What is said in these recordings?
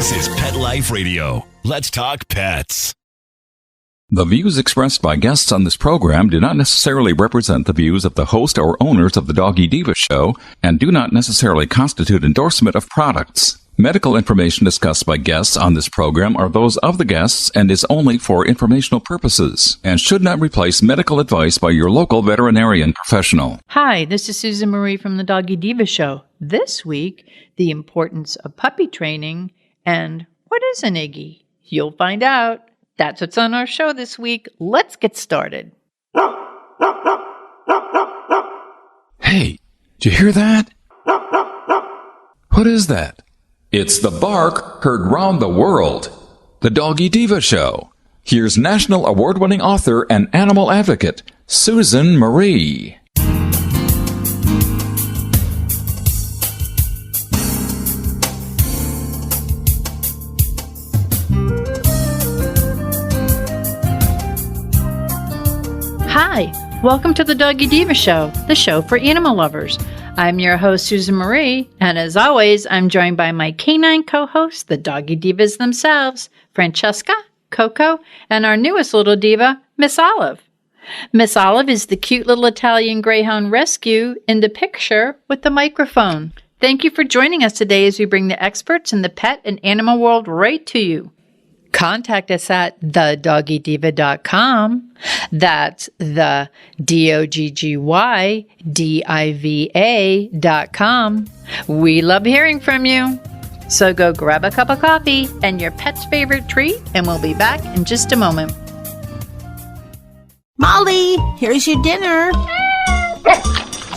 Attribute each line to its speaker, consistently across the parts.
Speaker 1: This is Pet Life Radio. Let's talk pets.
Speaker 2: The views expressed by guests on this program do not necessarily represent the views of the host or owners of the Doggy Diva show and do not necessarily constitute endorsement of products. Medical information discussed by guests on this program are those of the guests and is only for informational purposes and should not replace medical advice by your local veterinarian professional.
Speaker 3: Hi, this is Susan Marie from the Doggy Diva show. This week, the importance of puppy training and what is an Iggy? You'll find out. That's what's on our show this week. Let's get started.
Speaker 2: Hey, did you hear that? What is that? It's the bark heard round the world. The Doggy Diva show. Here's national award-winning author and animal advocate, Susan Marie.
Speaker 3: Hi, welcome to the Doggy Diva show, the show for animal lovers. I'm your host, Susan Marie, and as always, I'm joined by my canine co-hosts, the Doggy Divas themselves, Francesca, Coco, and our newest little diva, Miss Olive. Miss Olive is the cute little Italian Greyhound rescue in the picture with the microphone. Thank you for joining us today as we bring the experts in the pet and animal world right to you. Contact us at thedoggydiva.com. That's the DOGGYDIVA.com. We love hearing from you. So go grab a cup of coffee and your pet's favorite treat, and we'll be back in just a moment.
Speaker 4: Molly, here's your dinner.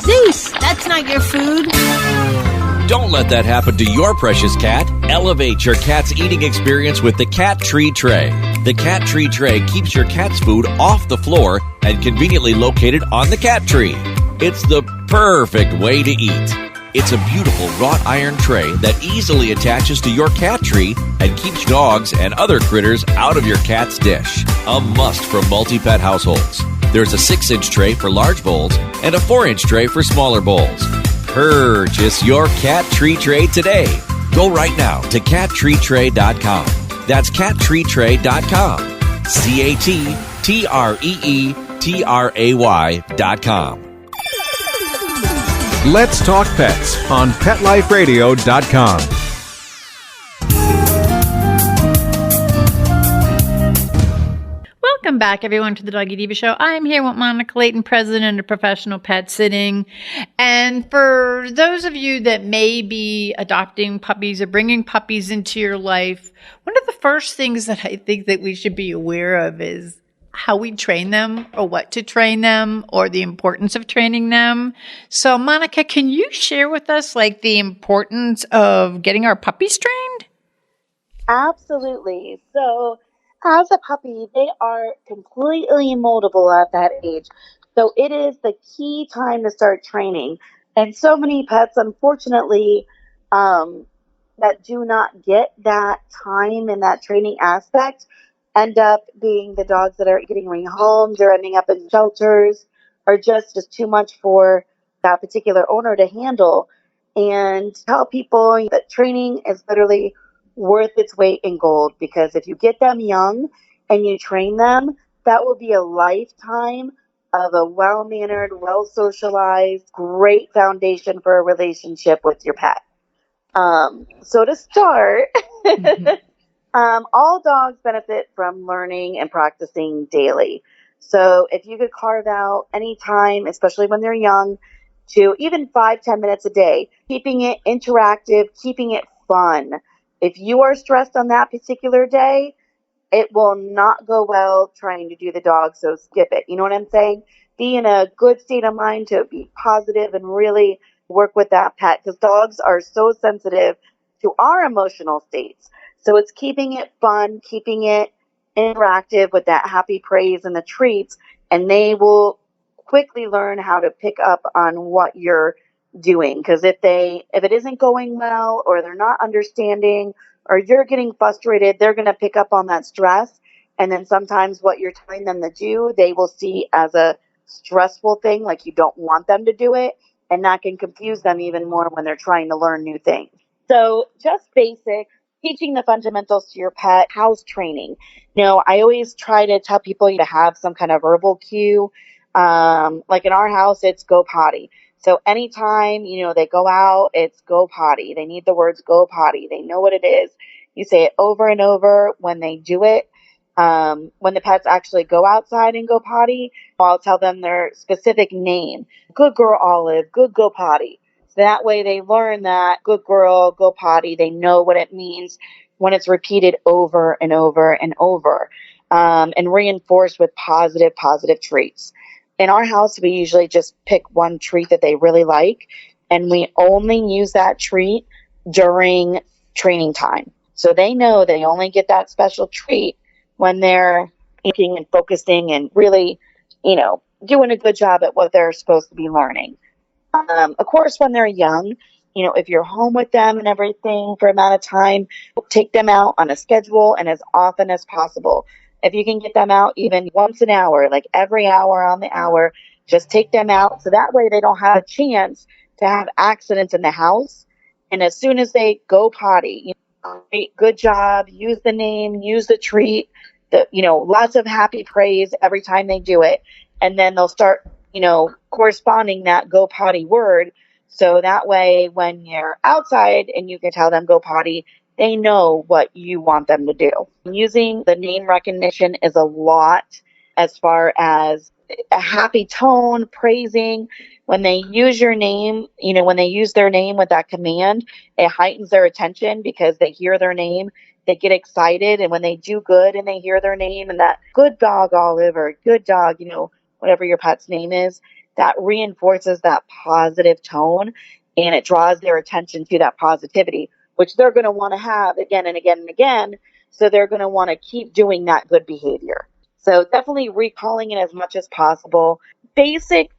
Speaker 4: Zeus, that's not your food.
Speaker 5: Don't let that happen to your precious cat. Elevate your cat's eating experience with the Cat Tree Tray. The Cat Tree Tray keeps your cat's food off the floor and conveniently located on the cat tree. It's the perfect way to eat. It's a beautiful wrought iron tray that easily attaches to your cat tree and keeps dogs and other critters out of your cat's dish. A must for multi-pet households. There's a 6-inch tray for large bowls and a 4-inch tray for smaller bowls. Purchase your Cat Tree Tray today. Go right now to cattreetray.com. That's cattreetray.com. CATTREETRAY.com.
Speaker 6: Let's Talk Pets on PetLifeRadio.com.
Speaker 3: Welcome back, everyone, to the Doggy Diva show. I'm here with Monica Leighton, president of Professional Pet Sitting. And for those of you that may be adopting puppies or bringing puppies into your life, one of the first things that I think that we should be aware of is how we train them or what to train them or the importance of training them. So, Monica, can you share with us like the importance of getting our puppies trained?
Speaker 7: Absolutely. So, as a puppy, they are completely moldable at that age. So it is the key time to start training. And so many pets, unfortunately, that do not get that time and that training aspect end up being the dogs that are getting rehomed or ending up in shelters or just too much for that particular owner to handle. And tell people that training is literally worth its weight in gold, because if you get them young and you train them, that will be a lifetime of a well-mannered, well-socialized, great foundation for a relationship with your pet. So to start, all dogs benefit from learning and practicing daily. So if you could carve out any time, especially when they're young, to even 5-10 minutes a day, keeping it interactive, keeping it fun. If you are stressed on that particular day, it will not go well trying to do the dog, so skip it. You know what I'm saying? Be in a good state of mind to be positive and really work with that pet, because dogs are so sensitive to our emotional states. So it's keeping it fun, keeping it interactive with that happy praise and the treats, and they will quickly learn how to pick up on what you're doing. Because if it isn't going well, or they're not understanding, or you're getting frustrated, they're going to pick up on that stress. And then sometimes what you're telling them to do, they will see as a stressful thing, like you don't want them to do it. And that can confuse them even more when they're trying to learn new things. So just basic, teaching the fundamentals to your pet, house training. I always try to tell people to have some kind of verbal cue. Like in our house, it's go potty. So anytime, they go out, it's go potty. They need the words go potty. They know what it is. You say it over and over when they do it. When the pets actually go outside and go potty, I'll tell them their specific name. Good girl, Olive. Good go potty. So that way they learn that good girl, go potty. They know what it means when it's repeated over and over and over, and reinforced with positive treats. In our house, we usually just pick one treat that they really like, and we only use that treat during training time. So they know they only get that special treat when they're thinking and focusing and really, doing a good job at what they're supposed to be learning. Of course, when they're young, if you're home with them and everything for amount of time, take them out on a schedule and as often as possible. If you can get them out even once an hour, like every hour on the hour, just take them out. So that way they don't have a chance to have accidents in the house. And as soon as they go potty, great, good job, use the name, use the treat, lots of happy praise every time they do it. And then they'll start, corresponding that go potty word. So that way, when you're outside and you can tell them go potty, they know what you want them to do. Using the name recognition is a lot as far as a happy tone, praising. When they use your name, when they use their name with that command, it heightens their attention because they hear their name, they get excited. And when they do good and they hear their name and that good dog, Olive, or good dog, whatever your pet's name is, that reinforces that positive tone and it draws their attention to that positivity, which they're going to want to have again and again and again. So they're going to want to keep doing that good behavior. So definitely recalling it as much as possible. Basic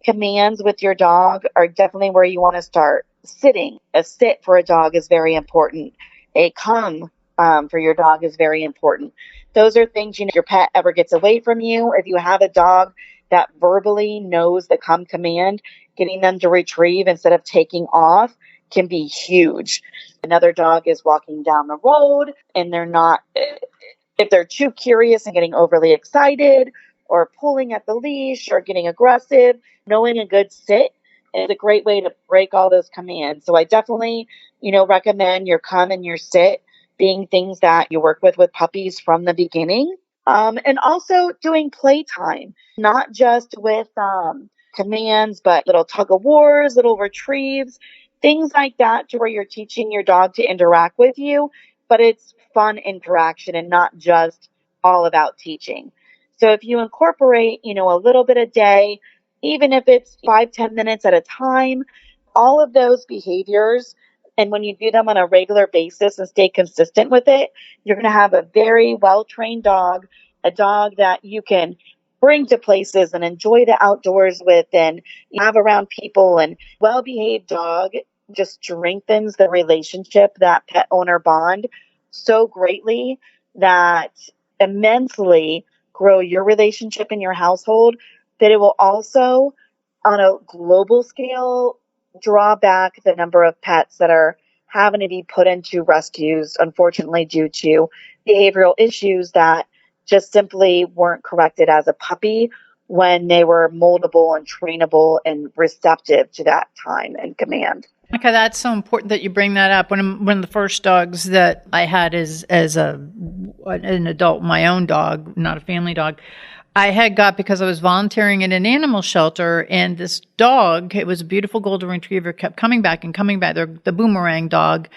Speaker 7: commands with your dog are definitely where you want to start. Sitting, a sit for a dog is very important. A come for your dog is very important. Those are things, your pet ever gets away from you. If you have a dog that verbally knows the come command, getting them to retrieve instead of taking off can be huge. Another dog is walking down the road and if they're too curious and getting overly excited or pulling at the leash or getting aggressive, knowing a good sit is a great way to break all those commands. So I definitely, recommend your come and your sit being things that you work with puppies from the beginning. And also doing playtime, not just with commands, but little tug of wars, little retrieves, things like that, to where you're teaching your dog to interact with you, but it's fun interaction and not just all about teaching. So if you incorporate, a little bit a day, even if it's 5-10 minutes at a time, all of those behaviors, and when you do them on a regular basis and stay consistent with it, you're going to have a very well-trained dog, a dog that you can bring to places and enjoy the outdoors with and have around people. And well-behaved dog just strengthens the relationship, that pet owner bond, so greatly that immensely grow your relationship in your household, that it will also, on a global scale, draw back the number of pets that are having to be put into rescues, unfortunately, due to behavioral issues that just simply weren't corrected as a puppy when they were moldable and trainable and receptive to that time and command.
Speaker 3: Monica, that's so important that you bring that up. One of the first dogs that I had as an adult, my own dog, not a family dog, I had got because I was volunteering in an animal shelter, and this dog, it was a beautiful golden retriever, kept coming back. They're the boomerang dog.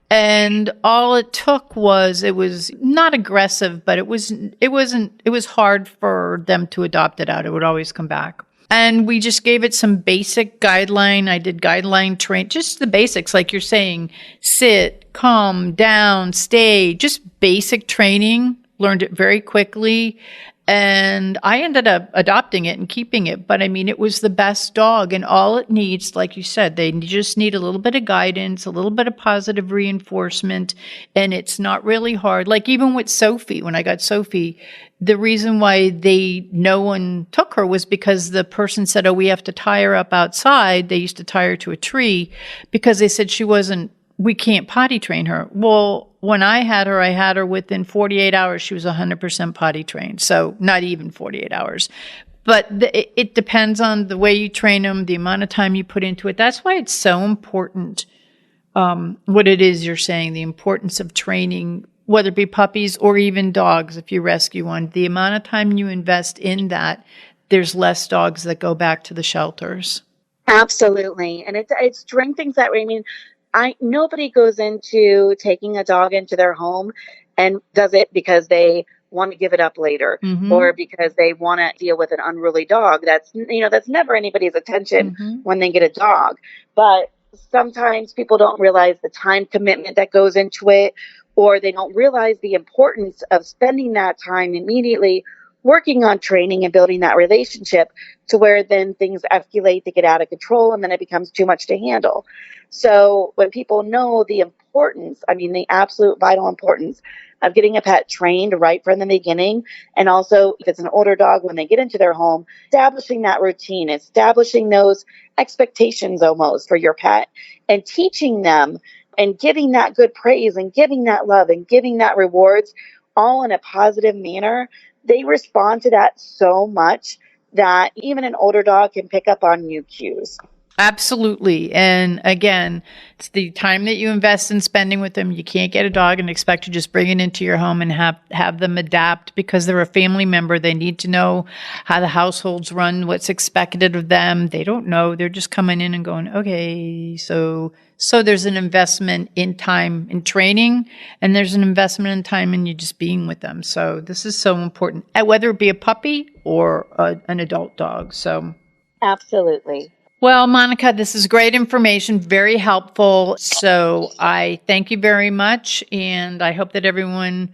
Speaker 3: And all it took was, it was not aggressive, but it was hard for them to adopt it out. It would always come back. And we just gave it some basic guideline. I did guideline train, just the basics, like you're saying, sit, come, down, stay, just basic training, learned it very quickly. And I ended up adopting it and keeping it. But I mean, it was the best dog. And all it needs, like you said, they just need a little bit of guidance, a little bit of positive reinforcement. And it's not really hard. Like even with Sophie, when I got Sophie, the reason why no one took her was because the person said, oh, we have to tie her up outside. They used to tie her to a tree because they said she wasn't we can't potty train her. Well, when I had her within 48 hours. She was 100% potty trained. So not even 48 hours. But it depends on the way you train them, the amount of time you put into it. That's why it's so important, what it is you're saying, the importance of training, whether it be puppies or even dogs if you rescue one. The amount of time you invest in that, there's less dogs that go back to the shelters.
Speaker 7: Absolutely. And it's doing things that way. I mean, nobody goes into taking a dog into their home and does it because they want to give it up later or because they want to deal with an unruly dog. That's never anybody's intention when they get a dog. But sometimes people don't realize the time commitment that goes into it, or they don't realize the importance of spending that time immediately working on training and building that relationship to where then things escalate, they get out of control, and then it becomes too much to handle. So when people know the importance, the absolute vital importance of getting a pet trained right from the beginning, and also if it's an older dog, when they get into their home, establishing that routine, establishing those expectations almost for your pet, and teaching them and giving that good praise and giving that love and giving that rewards all in a positive manner, they respond to that so much that even an older dog can pick up on new cues.
Speaker 3: Absolutely. And again, it's the time that you invest in spending with them. You can't get a dog and expect to just bring it into your home and have them adapt because they're a family member. They need to know how the households run, what's expected of them. They don't know. They're just coming in and going, okay, so there's an investment in time in training, and there's an investment in time in you just being with them. So this is so important, whether it be a puppy or an adult dog. So
Speaker 7: absolutely.
Speaker 3: Well, Monica, this is great information, very helpful. So I thank you very much. And I hope that everyone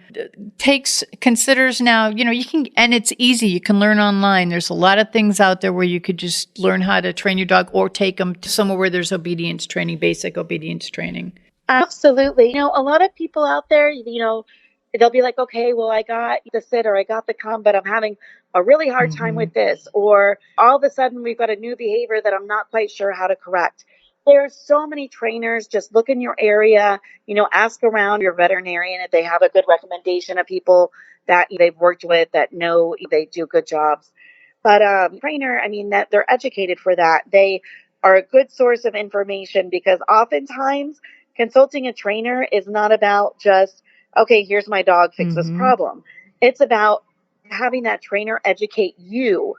Speaker 3: considers now, you can, and it's easy. You can learn online. There's a lot of things out there where you could just learn how to train your dog or take them to somewhere where there's obedience training, basic obedience training.
Speaker 7: Absolutely. A lot of people out there, they'll be like, okay, well, I got the sit or I got the calm, but I'm having a really hard time with this. Or all of a sudden we've got a new behavior that I'm not quite sure how to correct. There's so many trainers. Just look in your area, ask around your veterinarian if they have a good recommendation of people that they've worked with that know they do good jobs. But trainer, that they're educated for that. They are a good source of information because oftentimes consulting a trainer is not about just, okay, here's my dog, fix this problem. It's about having that trainer educate you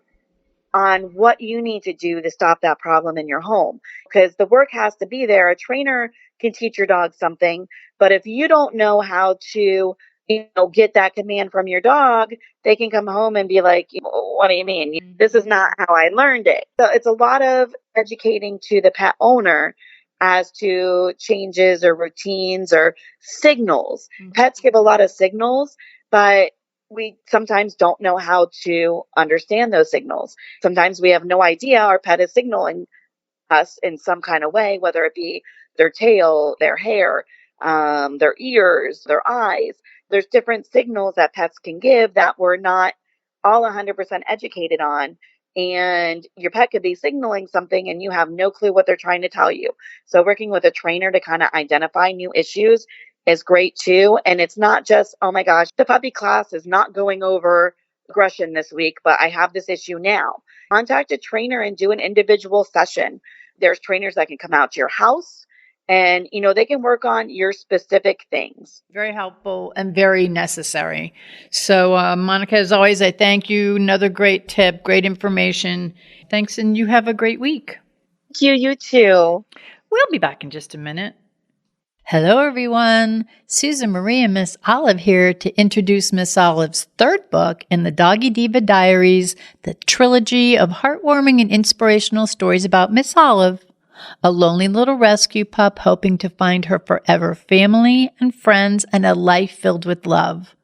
Speaker 7: on what you need to do to stop that problem in your home. Because the work has to be there. A trainer can teach your dog something, but if you don't know how to, get that command from your dog, they can come home and be like, what do you mean? This is not how I learned it. So it's a lot of educating to the pet owner as to changes or routines or signals. Pets give a lot of signals, but we sometimes don't know how to understand those signals. Sometimes we have no idea our pet is signaling us in some kind of way, whether it be their tail, their hair, their ears, their eyes. There's different signals that pets can give that we're not all 100% educated on. And your pet could be signaling something and you have no clue what they're trying to tell you. So working with a trainer to kind of identify new issues is great too. And it's not just, oh my gosh, the puppy class is not going over aggression this week, but I have this issue now. Contact a trainer and do an individual session. There's trainers that can come out to your house and, they can work on your specific things.
Speaker 3: Very helpful and very necessary. So, Monica, as always, I thank you. Another great tip, great information. Thanks, and you have a great week.
Speaker 7: Thank you. You too.
Speaker 3: We'll be back in just a minute. Hello, everyone. Susan Marie and Miss Olive here to introduce Miss Olive's third book in the Doggy Diva Diaries, the trilogy of heartwarming and inspirational stories about Miss Olive, a lonely little rescue pup hoping to find her forever family and friends and a life filled with love.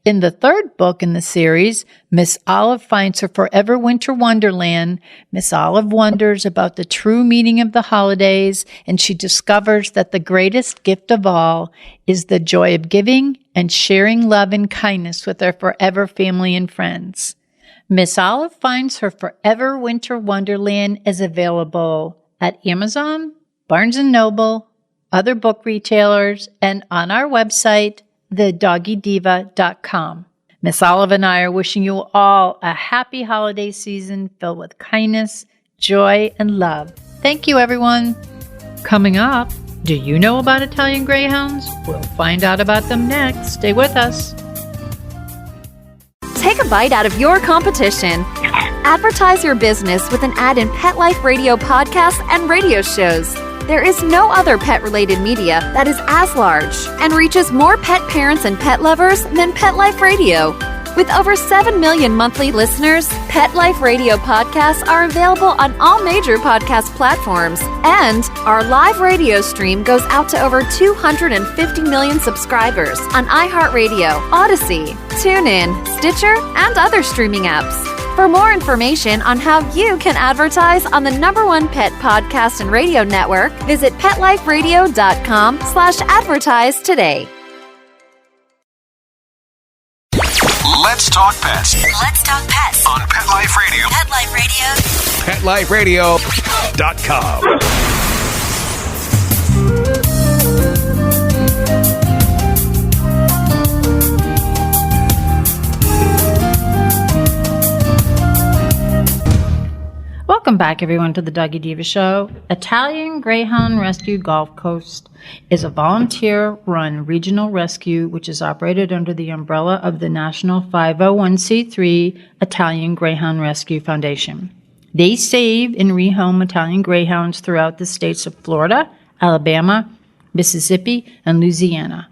Speaker 3: In the third book in the series, Miss Olive finds her forever winter wonderland. Miss Olive wonders about the true meaning of the holidays, and she discovers that the greatest gift of all is the joy of giving and sharing love and kindness with her forever family and friends. Miss Olive finds her forever winter wonderland is available at Amazon, Barnes & Noble, other book retailers, and on our website, thedoggydiva.com. Miss Olive and I are wishing you all a happy holiday season filled with kindness, joy, and love. Thank you, everyone. Coming up, do you know about Italian Greyhounds? We'll find out about them next. Stay with us.
Speaker 8: Take a bite out of your competition. Advertise your business with an ad in Pet Life Radio podcasts and radio shows. There is no other pet-related media that is as large and reaches more pet parents and pet lovers than Pet Life Radio. With over 7 million monthly listeners, Pet Life Radio podcasts are available on all major podcast platforms, and our live radio stream goes out to over 250 million subscribers on iHeartRadio, Odyssey, TuneIn, Stitcher, and other streaming apps. For more information on how you can advertise on the #1 pet podcast and radio network, visit PetLifeRadio.com/advertise today.
Speaker 1: Let's talk pets
Speaker 9: Let's talk pets
Speaker 1: on Pet Life Radio.
Speaker 9: Pet Life Radio.
Speaker 1: PetLifeRadio.com.
Speaker 3: Welcome back, everyone, to the Doggy Diva Show. Italian Greyhound Rescue Gulf Coast is a volunteer-run regional rescue which is operated under the umbrella of the National 501c3 Italian Greyhound Rescue Foundation. They save and rehome Italian Greyhounds throughout the states of Florida, Alabama, Mississippi, and Louisiana.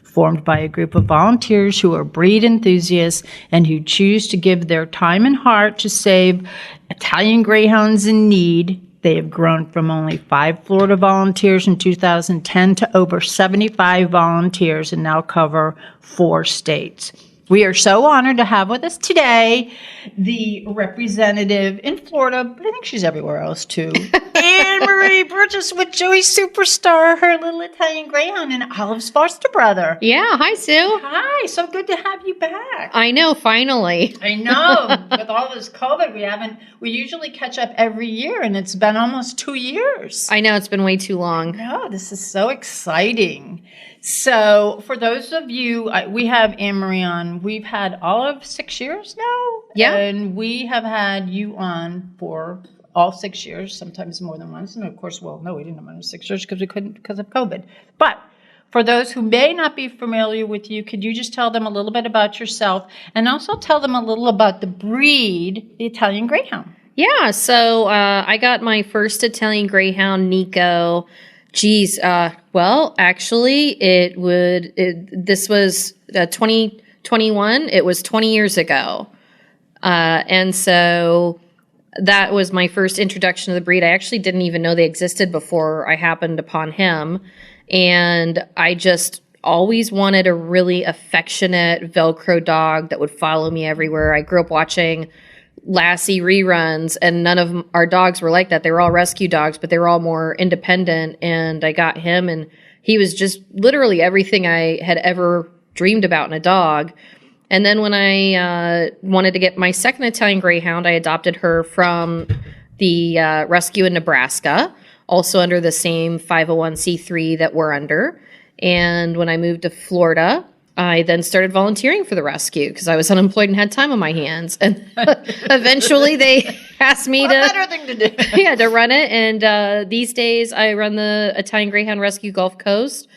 Speaker 3: Formed by a group of volunteers who are breed enthusiasts and who choose to give their time and heart to save Italian Greyhounds in need, they have grown from only 5 Florida volunteers in 2010 to over 75 volunteers and now cover 4 states. We are so honored to have with us today the representative in Florida, but I think she's everywhere else too, Annemarie Burgess with Joey Superstar, her little Italian Greyhound, and Olive's foster brother.
Speaker 10: Yeah, hi, Sue.
Speaker 3: Hi, so good to have you back.
Speaker 10: I know, finally.
Speaker 3: I know. With all this COVID, we usually catch up every year, and it's been almost 2 years.
Speaker 10: I know, it's been way too long.
Speaker 3: No, this is so exciting. So for those of you, we have Annemarie on. We've had all of 6 years now.
Speaker 10: Yeah.
Speaker 3: And we have had you on for all 6 years, sometimes more than once. And of course, we didn't have on 6 years because we couldn't because of COVID. But for those who may not be familiar with you, could you just tell them a little bit about yourself and also tell them a little about the breed, the Italian Greyhound?
Speaker 10: Yeah, so I got my first Italian Greyhound, Nico. Actually, this was 2021. It was 20 years ago. And so that was my first introduction to the breed. I actually didn't even know they existed before I happened upon him. And I just always wanted a really affectionate Velcro dog that would follow me everywhere. I grew up watching Lassie reruns, and none of our dogs were like that. They were all rescue dogs, but they were all more independent. And I got him, and he was just literally everything I had ever dreamed about in a dog. And then when I wanted to get my second Italian Greyhound, I adopted her from the rescue in Nebraska, also under the same 501c3 that we're under. And when I moved to Florida, I then started volunteering for the rescue because I was unemployed and had time on my hands. And eventually they asked me
Speaker 3: better thing to do.
Speaker 10: to run it. And these days I run the Italian Greyhound Rescue Gulf Coast.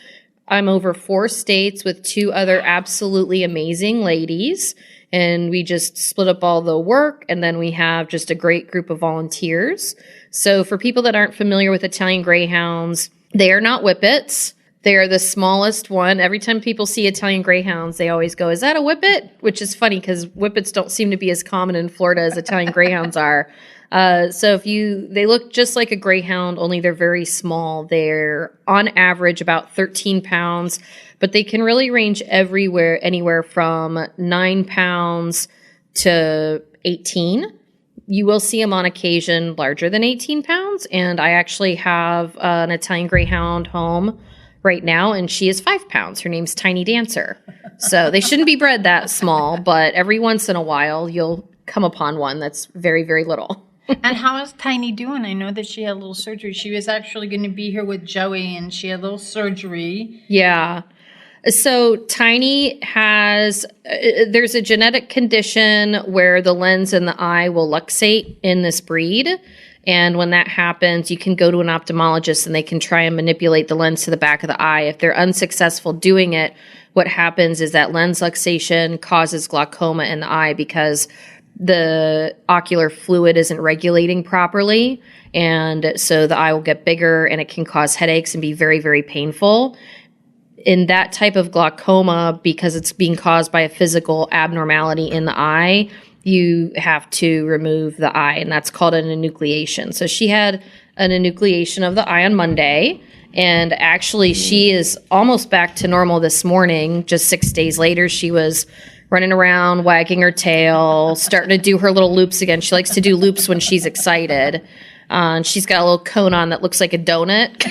Speaker 10: I'm over 4 states with 2 other absolutely amazing ladies. And we just split up all the work. And then we have just a great group of volunteers. So for people that aren't familiar with Italian Greyhounds, they are not Whippets. They are the smallest one. Every time people see Italian Greyhounds, they always go, "Is that a Whippet?" Which is funny because Whippets don't seem to be as common in Florida as Italian Greyhounds are. So they look just like a Greyhound, only they're very small. They're on average about 13 pounds, but they can really range anywhere from 9 pounds to 18. You will see them on occasion larger than 18 pounds. And I actually have an Italian Greyhound home right now, and she is 5 pounds. Her name's Tiny Dancer. So they shouldn't be bred that small, but every once in a while you'll come upon one that's very, very little.
Speaker 3: And how is Tiny doing? I know that she had a little surgery. She was actually going to be here with Joey, and she had a little surgery.
Speaker 10: Yeah. So Tiny has, there's a genetic condition where the lens in the eye will luxate in this breed. And when that happens, you can go to an ophthalmologist and they can try and manipulate the lens to the back of the eye. If they're unsuccessful doing it, what happens is that lens luxation causes glaucoma in the eye because the ocular fluid isn't regulating properly. And so the eye will get bigger and it can cause headaches and be very, very painful. In that type of glaucoma, because it's being caused by a physical abnormality in the eye, you have to remove the eye, and that's called an enucleation. So she had an enucleation of the eye on Monday, and actually she is almost back to normal this morning. Just 6 days later, she was running around, wagging her tail, starting to do her little loops again. She likes to do loops when she's excited. And she's got a little cone on that looks like a donut.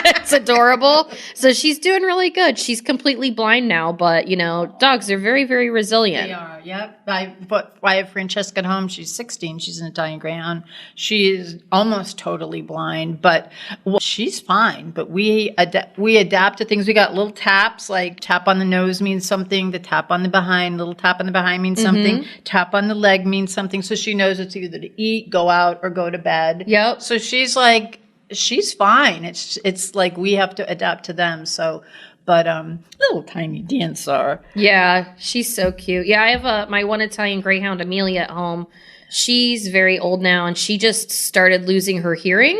Speaker 10: It's adorable. So she's doing really good. She's completely blind now, but, you know, dogs are very, very resilient.
Speaker 3: They are, yep. I have Francesca at home. She's 16. She's an Italian Greyhound. She is almost totally blind, but she's fine. But we adapt to things. We got little taps, like tap on the nose means something. The tap on the behind, little tap on the behind means something. Tap on the leg means something. So she knows it's either to eat, go out, or go to bed.
Speaker 10: Yep.
Speaker 3: So she's like, she's fine. It's like we have to adapt to them. So, but little tiny dancer.
Speaker 10: Yeah, she's so cute. Yeah, I have my one Italian Greyhound, Amelia, at home. She's very old now, and she just started losing her hearing,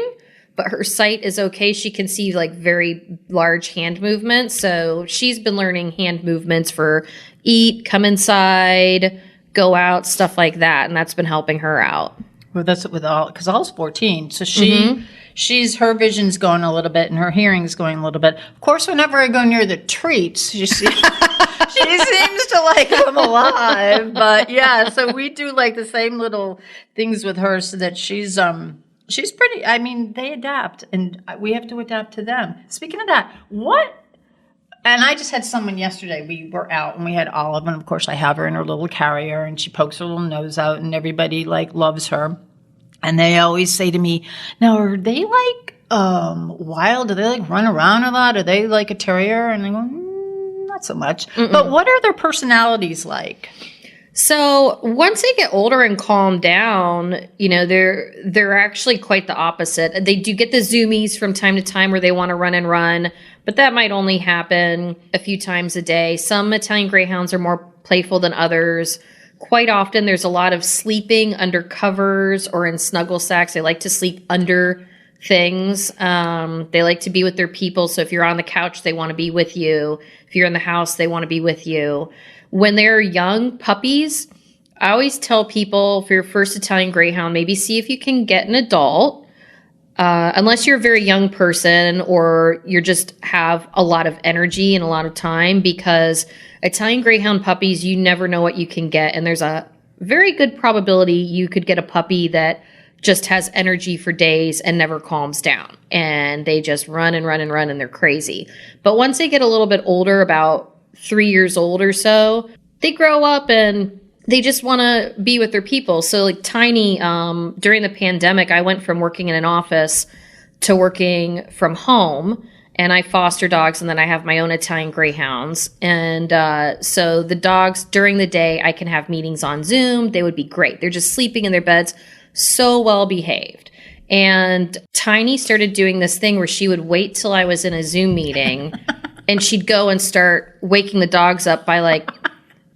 Speaker 10: but her sight is okay. She can see like very large hand movements. So she's been learning hand movements for eat, come inside, go out, stuff like that, and that's been helping her out.
Speaker 3: Well, that's with all, because All's 14. So she's her vision's going a little bit and her hearing's going a little bit. Of course, whenever I go near the treats, she seems to like them alive. But yeah, so we do like the same little things with her so that she's pretty, I mean, they adapt and we have to adapt to them. Speaking of that, and I just had someone yesterday, we were out and we had Olive, and of course I have her in her little carrier and she pokes her little nose out and everybody like loves her. And they always say to me, now are they like wild? Do they like run around a lot? Are they like a terrier? And I go, not so much. But what are their personalities like?
Speaker 10: So once they get older and calm down, you know, they're actually quite the opposite. They do get the zoomies from time to time where they want to run and run, but that might only happen a few times a day. Some Italian Greyhounds are more playful than others. Quite often there's a lot of sleeping under covers or in snuggle sacks. They like to sleep under things. They like to be with their people. So if you're on the couch, they want to be with you. If you're in the house, they want to be with you. When they're young puppies, I always tell people for your first Italian Greyhound, maybe see if you can get an adult, unless you're a very young person or you just have a lot of energy and a lot of time, because Italian Greyhound puppies, you never know what you can get. And there's a very good probability you could get a puppy that just has energy for days and never calms down. And they just run and run and run and they're crazy. But once they get a little bit older, about 3 years old or so, they grow up and they just want to be with their people. So like Tiny, during the pandemic, I went from working in an office to working from home, and I foster dogs, and then I have my own Italian Greyhounds. And so the dogs during the day, I can have meetings on Zoom. They would be great. They're just sleeping in their beds, so well behaved. And Tiny started doing this thing where she would wait till I was in a Zoom meeting and she'd go and start waking the dogs up by like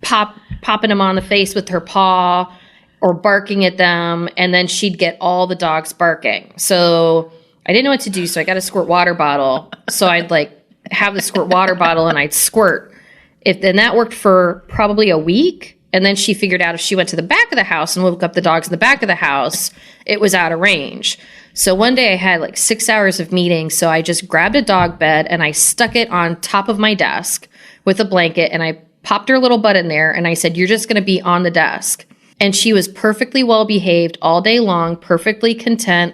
Speaker 10: popping them on the face with her paw or barking at them. And then she'd get all the dogs barking. So I didn't know what to do. So I got a squirt water bottle. So I'd like have the squirt water bottle and I'd squirt. And that worked for probably a week. And then she figured out if she went to the back of the house and woke up the dogs in the back of the house, it was out of range. So one day I had like 6 hours of meetings. So I just grabbed a dog bed and I stuck it on top of my desk with a blanket and I popped her little butt in there. And I said, you're just going to be on the desk. And she was perfectly well behaved all day long, perfectly content.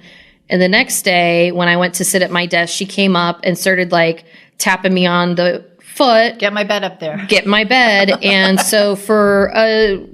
Speaker 10: And the next day when I went to sit at my desk, she came up and started like tapping me on the foot.
Speaker 3: Get my bed up there.
Speaker 10: Get my bed. And so for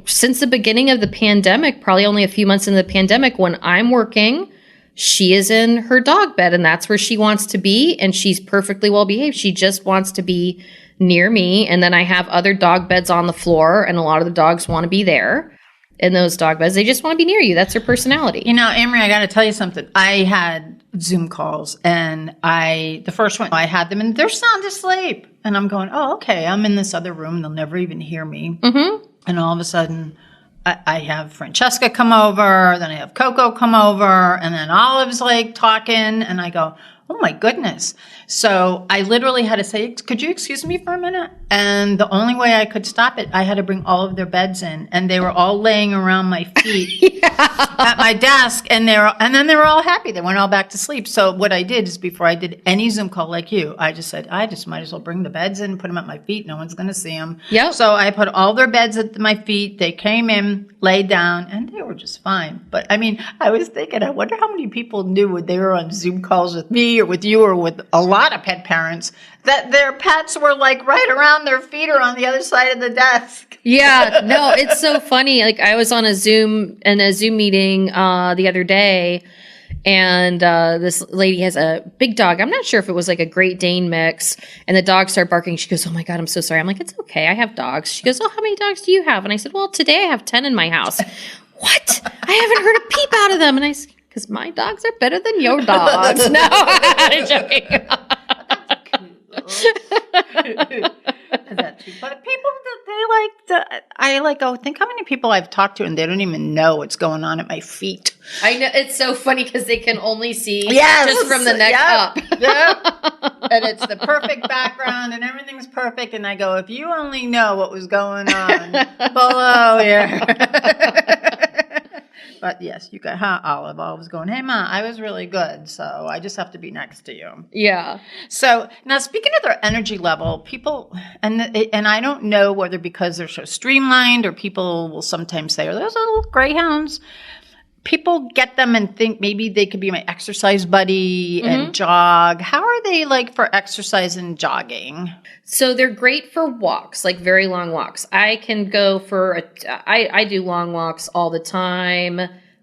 Speaker 10: since the beginning of the pandemic, probably only a few months into the pandemic, when I'm working, she is in her dog bed, and that's where she wants to be. And she's perfectly well behaved. She just wants to be near me. And then I have other dog beds on the floor, and a lot of the dogs want to be there in those dog beds. They just want to be near you. That's their personality.
Speaker 3: You know, Annemarie, I got to tell you something. I had Zoom calls, and the first one, I had them, and they're sound asleep. And I'm going, oh, okay, I'm in this other room. They'll never even hear me. Mm-hmm. And all of a sudden, I have Francesca come over, then I have Coco come over, and then Olive's like talking, and I go, oh my goodness. So I literally had to say, could you excuse me for a minute? And the only way I could stop it, I had to bring all of their beds in, and they were all laying around my feet at my desk, and then they were all happy. They went all back to sleep. So what I did is, before I did any Zoom call like you, I just said, I just might as well bring the beds in, put them at my feet. No one's going to see them.
Speaker 10: Yep.
Speaker 3: So I put all their beds at my feet. They came in, laid down, and they were just fine. But I mean, I was thinking, I wonder how many people knew when they were on Zoom calls with me or with you or with a lot of pet parents that their pets were like right around their feet or on the other side of the desk.
Speaker 10: Yeah, no, it's so funny. Like, I was on a Zoom meeting the other day, and this lady has a big dog. I'm not sure if it was like a Great Dane mix, and the dog started barking. She goes, oh my God, I'm so sorry. I'm like, it's okay. I have dogs. She goes, oh, how many dogs do you have? And I said, well, today I have 10 in my house. What? I haven't heard a peep out of them. And I said, because my dogs are better than your dogs. No, I'm joking. But people, think how many people I've talked to, and they don't even know what's going on at my feet. I know, it's so funny because they can only see just from the neck up.
Speaker 3: Yep. And it's the perfect background, and everything's perfect. And I go, if you only know what was going on below here. But yes, you got Olive. I was going, hey, Ma, I was really good, so I just have to be next to you.
Speaker 10: Yeah.
Speaker 3: So now, speaking of their energy level, people, and I don't know whether because they're so streamlined, or people will sometimes say, oh, those little greyhounds. People get them and think maybe they could be my exercise buddy and jog. How are they like for exercise and jogging?
Speaker 10: So they're great for walks, like very long walks. I can go for I do long walks all the time.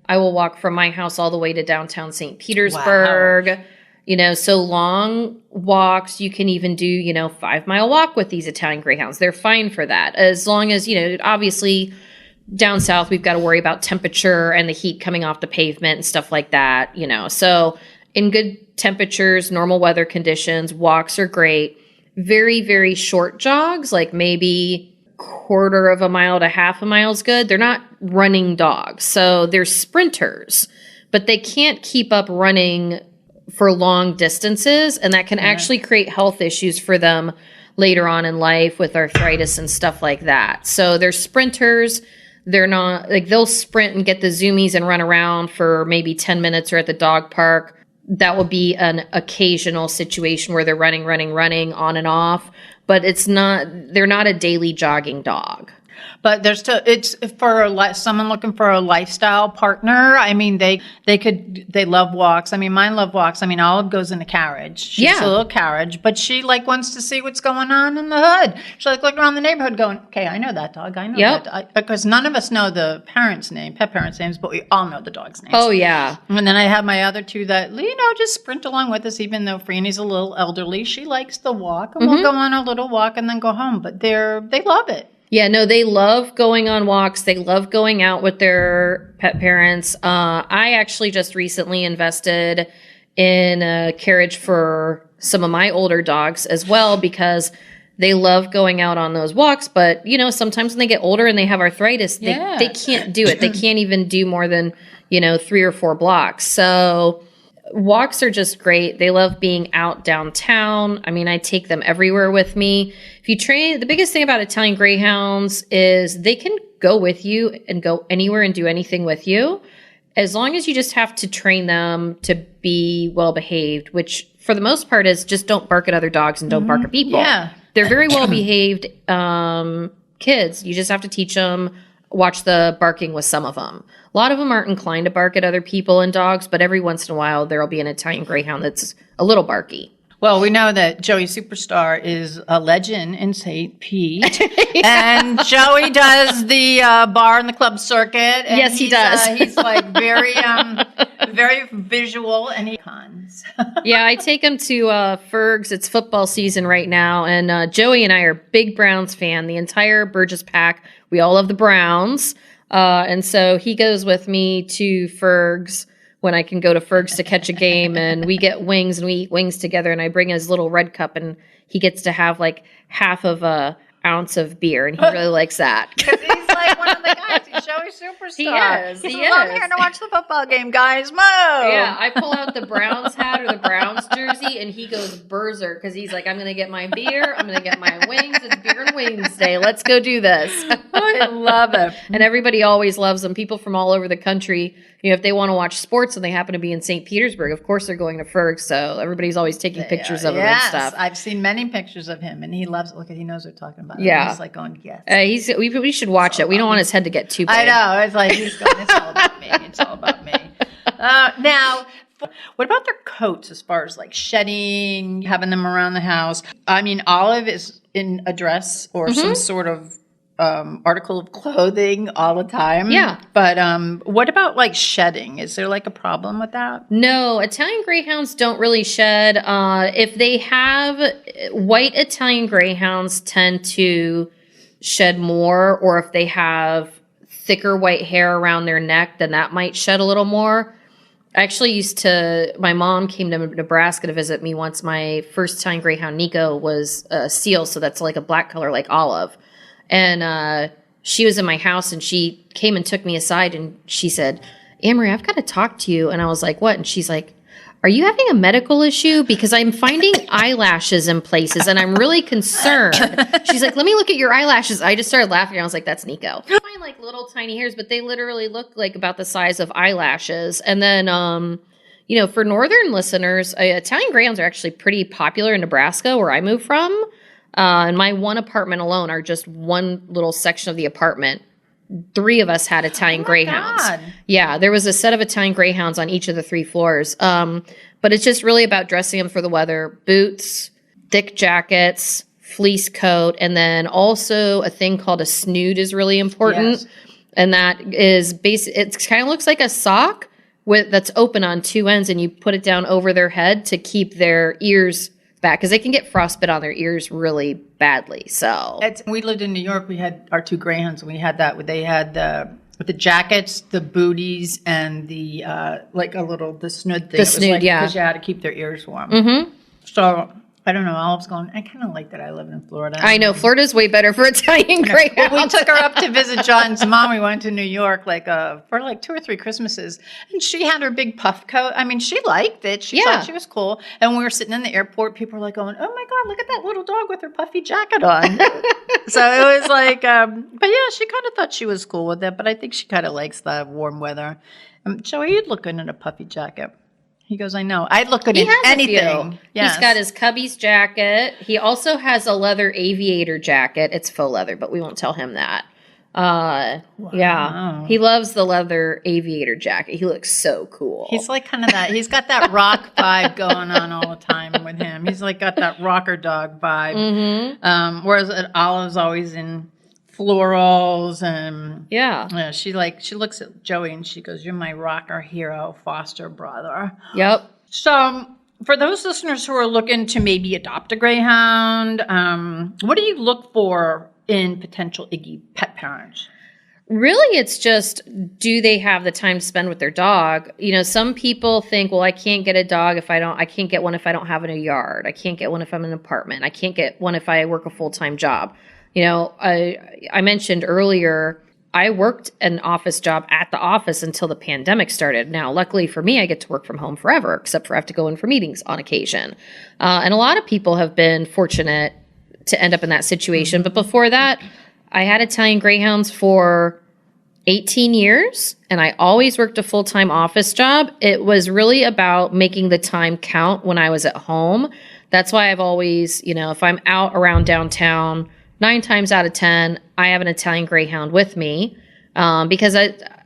Speaker 10: I will walk from my house all the way to downtown St. Petersburg. Wow. You know, so long walks, you can even do, 5-mile walk with these Italian Greyhounds. They're fine for that. As long as, obviously down south, we've got to worry about temperature and the heat coming off the pavement and stuff like that, So in good temperatures, normal weather conditions, walks are great. Very, very short jogs, like maybe quarter of a mile to half a mile is good. They're not running dogs. So they're sprinters, but they can't keep up running for long distances. And that can actually create health issues for them later on in life with arthritis and stuff like that. So they're sprinters. They're not like they'll sprint and get the zoomies and run around for maybe 10 minutes or at the dog park. That will be an occasional situation where they're running on and off, but they're not a daily jogging dog.
Speaker 3: But there's still, it's for someone looking for a lifestyle partner. I mean, they love walks. I mean, mine love walks. I mean, Olive goes in a carriage. She's a little carriage, but she wants to see what's going on in the hood. She looking around the neighborhood going, okay, I know that dog. I know that dog. Because none of us know the pet parents' names, but we all know the dog's names.
Speaker 10: Oh, yeah.
Speaker 3: And then I have my other two that, just sprint along with us, even though Franny's a little elderly. She likes the walk, and we'll go on a little walk and then go home. But they love it.
Speaker 10: Yeah, no, they love going on walks. They love going out with their pet parents. I actually just recently invested in a carriage for some of my older dogs as well because they love going out on those walks. But, sometimes when they get older and they have arthritis, they can't do it. They can't even do more than, 3 or 4 blocks. So walks are just great. They love being out downtown. I mean, I take them everywhere with me. If you train, the biggest thing about Italian Greyhounds is they can go with you and go anywhere and do anything with you, as long as you just have to train them to be well behaved, which for the most part is just don't bark at other dogs and don't bark at people.
Speaker 3: Yeah.
Speaker 10: They're very well behaved kids. You just have to teach them, watch the barking with some of them. A lot of them aren't inclined to bark at other people and dogs, but every once in a while there will be an Italian Greyhound that's a little barky.
Speaker 3: Well, we know that Joey Superstar is a legend in St. Pete. And Joey does the bar and the club circuit. And
Speaker 10: yes, he does.
Speaker 3: He's like very visual and he cons.
Speaker 10: Yeah, I take him to Ferg's. It's football season right now. And Joey and I are big Browns fan. The entire Burgess pack. We all love the Browns. And so he goes with me to Ferg's when I can go to Ferg's to catch a game, and we get wings and we eat wings together, and I bring his little red cup and he gets to have like half of a ounce of beer, and he really likes that.
Speaker 3: Because he's like one of the guys. He's Joey Superstar.
Speaker 10: He
Speaker 3: He's
Speaker 10: is.
Speaker 3: I'm here to watch the football game, guys. Mo!
Speaker 10: Yeah, I pull out the Browns hat or the Browns jersey, and he goes berserk because he's like, I'm going to get my beer. I'm going to get my wings. It's Beer and Wings Day. Let's go do this.
Speaker 3: I love it.
Speaker 10: And everybody always loves them. People from all over the country, you know, if they want to watch sports and they happen to be in St. Petersburg, of course they're going to Ferg. So everybody's always taking pictures of him and stuff.
Speaker 3: I've seen many pictures of him, and he loves it. Look, he knows what we're talking about.
Speaker 10: Yeah.
Speaker 3: He's like going, yes.
Speaker 10: We should watch it. We don't want his head to get too big.
Speaker 3: I know. It's like he's going, it's all about me. It's all about me. Now, what about their coats as far as like shedding, having them around the house? I mean, Olive is in a dress or some sort of article of clothing all the time.
Speaker 10: Yeah.
Speaker 3: But what about like shedding? Is there like a problem with that?
Speaker 10: No, Italian Greyhounds don't really shed. If they have white Italian Greyhounds tend to shed more, or if they have thicker white hair around their neck, then that might shed a little more. I actually my mom came to Nebraska to visit me once. My first Italian Greyhound, Nico, was a seal, so that's like a black color like Olive. And she was in my house, and she came and took me aside, and she said, Annemarie, I've got to talk to you. And I was like, what? And she's like, are you having a medical issue? Because I'm finding eyelashes in places, and I'm really concerned. She's like, let me look at your eyelashes. I just started laughing. I was like, that's Nico. I find like little tiny hairs, but they literally look like about the size of eyelashes. And then, you know, for northern listeners, Italian Greyhounds are actually pretty popular in Nebraska, where I moved from. And my one apartment alone, are just one little section of the apartment, 3 of us had Italian Greyhounds.
Speaker 3: God.
Speaker 10: Yeah, there was a set of Italian Greyhounds on each of the 3 floors. But it's just really about dressing them for the weather. Boots, thick jackets, fleece coat, and then also a thing called a snood is really important.
Speaker 3: Yes.
Speaker 10: And that is it kind of looks like a sock that's open on 2 ends, and you put it down over their head to keep their ears back, because they can get frostbite on their ears really badly. So
Speaker 3: we lived in New York. We had our 2 Greyhounds, and we had that. They had the jackets, the booties, and the the snood thing.
Speaker 10: The snood, yeah,
Speaker 3: because you had to keep their ears warm.
Speaker 10: Mm-hmm.
Speaker 3: So I don't know. Olive's going, I kind of like that I live in Florida.
Speaker 10: I know. Florida's way better for Italian Greyhounds.
Speaker 3: Well, we took her up to visit John's mom. We went to New York for 2 or 3 Christmases. And she had her big puff coat. I mean, she liked it. She thought she was cool. And when we were sitting in the airport, people were like going, oh my God, look at that little dog with her puffy jacket on. So it was like, but yeah, she kind of thought she was cool with it. But I think she kind of likes the warm weather. Joey, you'd look good in a puffy jacket. He goes, I know. I'd look good in anything.
Speaker 10: Yes. He's got his cubby's jacket. He also has a leather aviator jacket. It's faux leather, but we won't tell him that. Wow. Yeah. He loves the leather aviator jacket. He looks so cool.
Speaker 3: He's like kind of that. He's got that rock vibe going on all the time with him. He's like got that rocker dog vibe. Mm-hmm. Whereas Olive's always in florals and she looks at Joey and she goes, you're my rocker hero foster brother.
Speaker 10: Yep.
Speaker 3: So for those listeners who are looking to maybe adopt a Greyhound, what do you look for in potential Iggy pet parents?
Speaker 10: Really, it's just, do they have the time to spend with their dog? You know, some people think, well, I can't get a dog I can't get one if I don't have a yard. I can't get one if I'm in an apartment. I can't get one if I work a full-time job. You know, I mentioned earlier, I worked an office job at the office until the pandemic started. Now, luckily for me, I get to work from home forever, except for I have to go in for meetings on occasion. And a lot of people have been fortunate to end up in that situation. But before that, I had Italian Greyhounds for 18 years, and I always worked a full-time office job. It was really about making the time count when I was at home. That's why I've always, you know, if I'm out around downtown, 9 times out of 10, I have an Italian Greyhound with me because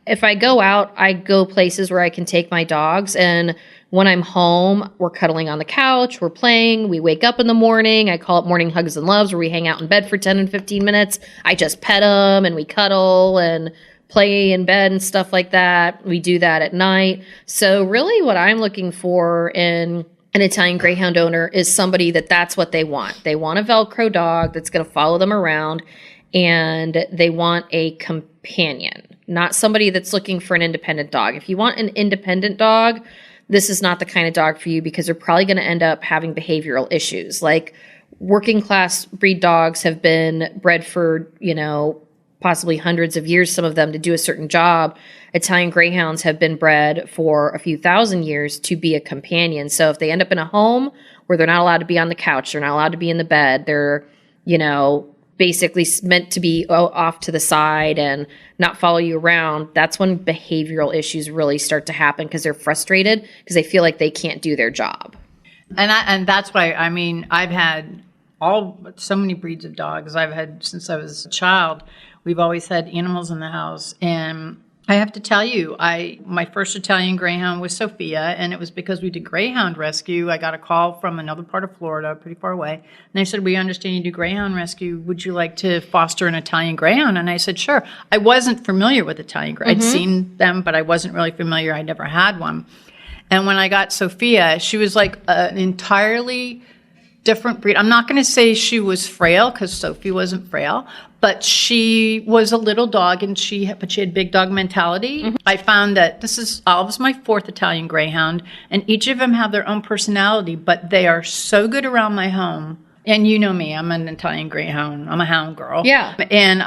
Speaker 10: if I go out, I go places where I can take my dogs. And When I'm home, we're cuddling on the couch, we're playing, we wake up in the morning. I call it morning hugs and loves, where we hang out in bed for 10 and 15 minutes. I just pet them and we cuddle and play in bed and stuff like that. We do that at night. So really what I'm looking for in an Italian Greyhound owner is somebody that's what they want. They want a Velcro dog that's going to follow them around, and they want a companion, not somebody that's looking for an independent dog. If you want an independent dog, this is not the kind of dog for you, because they're probably going to end up having behavioral issues. Like, working class breed dogs have been bred for, possibly hundreds of years, some of them, to do a certain job. Italian Greyhounds have been bred for a few thousand years to be a companion. So if they end up in a home where they're not allowed to be on the couch, they're not allowed to be in the bed, they're, basically meant to be off to the side and not follow you around, that's when behavioral issues really start to happen, because they're frustrated because they feel like they can't do their job.
Speaker 3: And that's why, I've had so many breeds of dogs I've had since I was a child. We've always had animals in the house, and I have to tell you, my first Italian Greyhound was Sophia, and it was because we did Greyhound rescue. I got a call from another part of Florida, pretty far away, and they said, "We understand you do Greyhound rescue. Would you like to foster an Italian Greyhound?" And I said, "Sure." I wasn't familiar with Italian Greyhound. I'd seen them, but I wasn't really familiar. I never had one. And when I got Sophia, she was like an entirely different breed. I'm not going to say she was frail, because Sophie wasn't frail, but she was a little dog, and she had big dog mentality. I found that Olive's my fourth Italian Greyhound, and each of them have their own personality, but they are so good around my home. And you know me, I'm an Italian Greyhound. I'm a hound girl.
Speaker 10: Yeah.
Speaker 3: And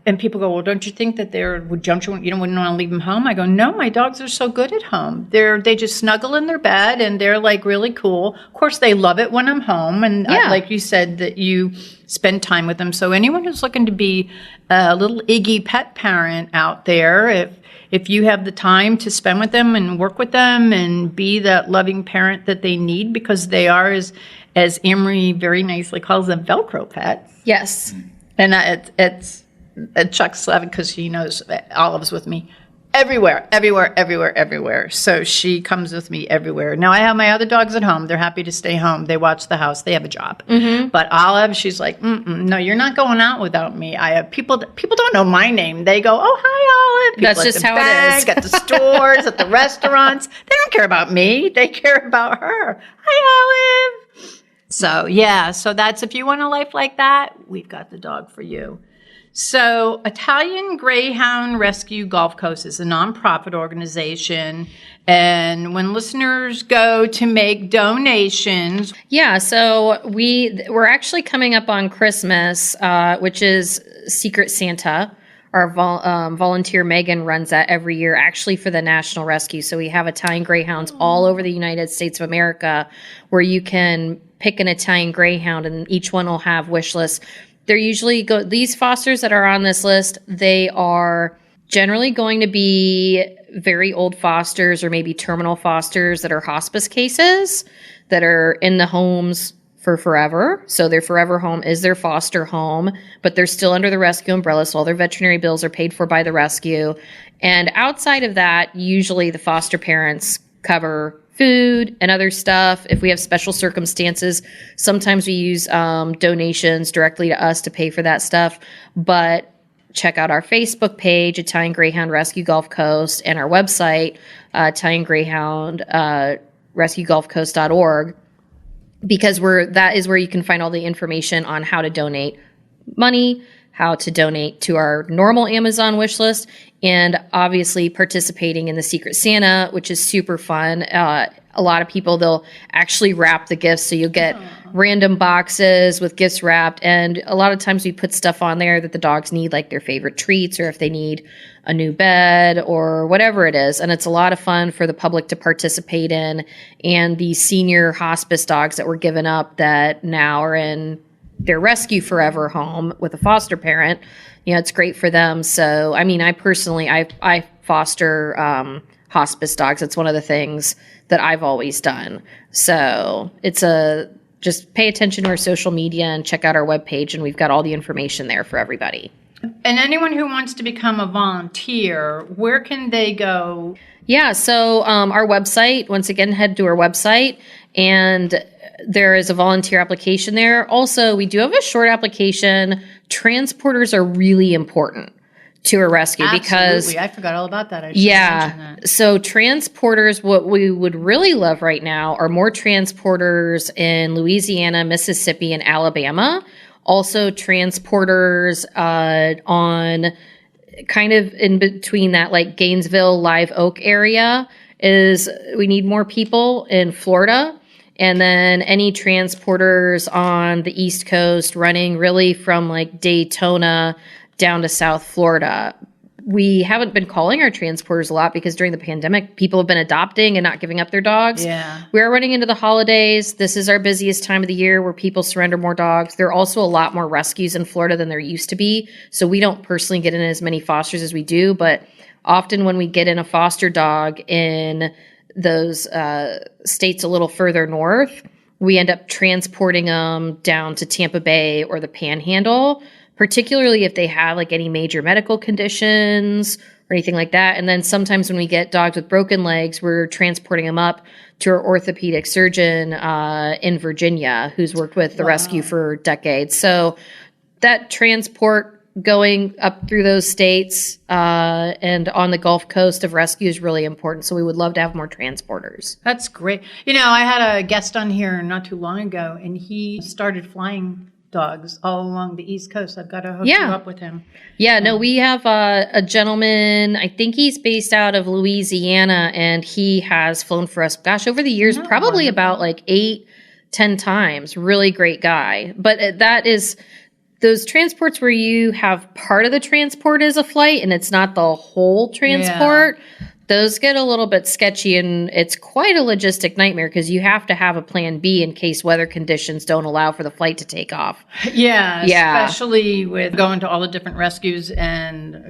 Speaker 3: and people go, "Well, don't you think that wouldn't want to leave them home?" I go, "No, my dogs are so good at home. They just snuggle in their bed, and they're like really cool. Of course, they love it when I'm home, and like you said, that you spend time with them. So anyone who's looking to be a little Iggy pet parent out there, if you have the time to spend with them and work with them and be that loving parent that they need, because they are, as Annemarie very nicely calls them, Velcro pets."
Speaker 10: Yes.
Speaker 3: And it's Chuck's laughing because he knows Olive's with me everywhere. So she comes with me everywhere. Now, I have my other dogs at home. They're happy to stay home. They watch the house. They have a job. But Olive, she's like, "No, you're not going out without me." I have people don't know my name. They go, "Oh, hi, Olive." People
Speaker 10: That's just how it is.
Speaker 3: At the stores, at the restaurants. They don't care about me. They care about her. "Hi, Olive." So that's, if you want a life like that, we've got the dog for you. So Italian Greyhound Rescue Gulf Coast is a nonprofit organization, and when listeners go to make donations...
Speaker 10: Yeah, so we're actually coming up on Christmas, which is Secret Santa. Our volunteer Megan runs that every year, actually for the National Rescue. So we have Italian Greyhounds all over the United States of America, where you can pick an Italian Greyhound, and each one will have wish lists. They're usually these fosters that are on this list, they are generally going to be very old fosters, or maybe terminal fosters that are hospice cases that are in the homes for forever. So their forever home is their foster home, but they're still under the rescue umbrella. So all their veterinary bills are paid for by the rescue. And outside of that, usually the foster parents cover food and other stuff. If we have special circumstances, sometimes we use donations directly to us to pay for that stuff. But check out our Facebook page, Italian Greyhound Rescue Gulf Coast, and our website, Italian Greyhound RescueGulfCoast.org, because that is where you can find all the information on how to donate money, how to donate to our normal Amazon wish list, and obviously participating in the Secret Santa, which is super fun. A lot of people, they'll actually wrap the gifts, so you'll get random boxes with gifts wrapped, and a lot of times we put stuff on there that the dogs need, like their favorite treats, or if they need a new bed or whatever it is. And it's a lot of fun for the public to participate in, and the senior hospice dogs that were given up that now are in their rescue forever home with a foster parent, it's great for them. So, I personally, I foster hospice dogs. It's one of the things that I've always done. So it's just pay attention to our social media and check out our webpage, and we've got all the information there for everybody.
Speaker 3: And anyone who wants to become a volunteer, where can they go?
Speaker 10: Yeah, so our website, once again, head to our website, and there is a volunteer application there. Also, we do have a short application. Transporters are really important to a rescue because
Speaker 3: I forgot all about that. I should mention that.
Speaker 10: So transporters, what we would really love right now are more transporters in Louisiana, Mississippi, and Alabama. Also transporters on kind of in between that, like Gainesville, Live Oak area. We need more people in Florida. And then any transporters on the East Coast running really from like Daytona down to South Florida. We haven't been calling our transporters a lot because during the pandemic, people have been adopting and not giving up their dogs.
Speaker 3: Yeah.
Speaker 10: We're running into the holidays. This is our busiest time of the year where people surrender more dogs. There are also a lot more rescues in Florida than there used to be. So we don't personally get in as many fosters as we do, but often when we get in a foster dog in those states a little further north, we end up transporting them down to Tampa Bay or the Panhandle, particularly if they have like any major medical conditions or anything like that. And then sometimes when we get dogs with broken legs, we're transporting them up to our orthopedic surgeon in Virginia, who's worked with the rescue for decades. So that transport going up through those states and on the Gulf Coast of rescue is really important. So we would love to have more transporters.
Speaker 3: That's great. You know, I had a guest on here not too long ago, and he started flying dogs all along the East Coast. I've got to hook you up with him.
Speaker 10: Yeah, no, we have a gentleman, I think he's based out of Louisiana, and he has flown for us, over the years, probably about like 8-10 times. Really great guy. But that is those transports where you have part of the transport as a flight and it's not the whole transport. Yeah. Those get a little bit sketchy, and it's quite a logistic nightmare because you have to have a plan B in case weather conditions don't allow for the flight to take off.
Speaker 3: Yeah, especially with going to all the different rescues, and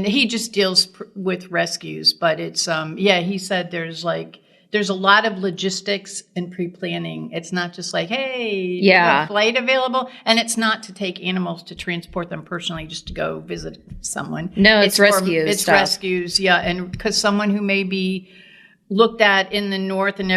Speaker 3: he just deals with rescues, but it's he said there's a lot of logistics and pre-planning. It's not just like, hey, a flight available. And it's not to take animals to transport them personally just to go visit someone.
Speaker 10: No, it's rescues.
Speaker 3: It's rescues, yeah. And because someone who may be looked at in the north and